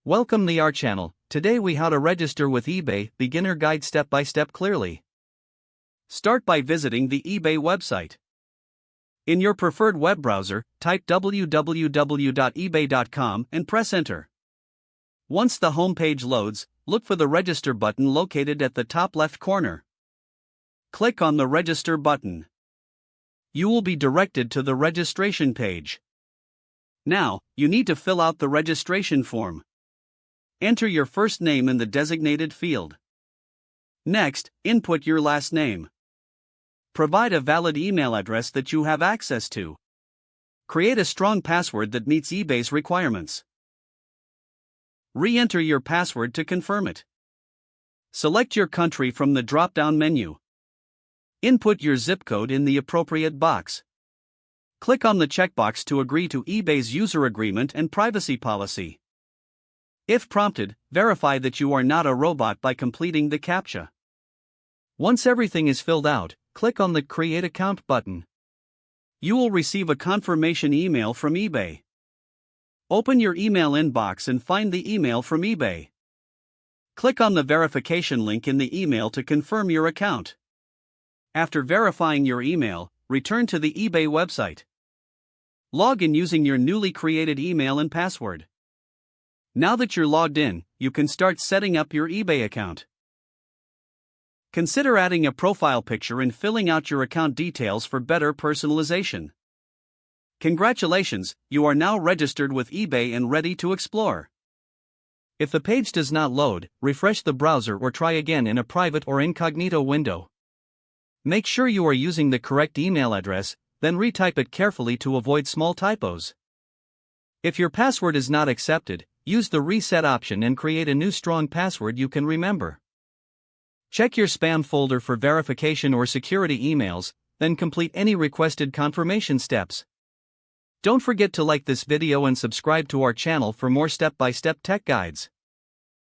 Welcome to our channel. Today we how to register with eBay, beginner guide step by step clearly. Start by visiting the eBay website. In your preferred web browser, type www.ebay.com and press enter. Once the home page loads, look for the register button located at the top left corner. Click on the register button. You will be directed to the registration page. Now, you need to fill out the registration form. Enter your first name in the designated field. Next, input your last name. Provide a valid email address that you have access to. Create a strong password that meets eBay's requirements. Re-enter your password to confirm it. Select your country from the drop-down menu. Input your zip code in the appropriate box. Click on the checkbox to agree to eBay's user agreement and privacy policy. If prompted, verify that you are not a robot by completing the CAPTCHA. Once everything is filled out, click on the Create Account button. You will receive a confirmation email from eBay. Open your email inbox and find the email from eBay. Click on the verification link in the email to confirm your account. After verifying your email, return to the eBay website. Log in using your newly created email and password. Now that you're logged in, you can start setting up your eBay account. Consider adding a profile picture and filling out your account details for better personalization. Congratulations, you are now registered with eBay and ready to explore. If the page does not load, refresh the browser or try again in a private or incognito window. Make sure you are using the correct email address, then retype it carefully to avoid small typos. If your password is not accepted, use the reset option and create a new strong password you can remember. Check your spam folder for verification or security emails, then complete any requested confirmation steps. Don't forget to like this video and subscribe to our channel for more step-by-step tech guides.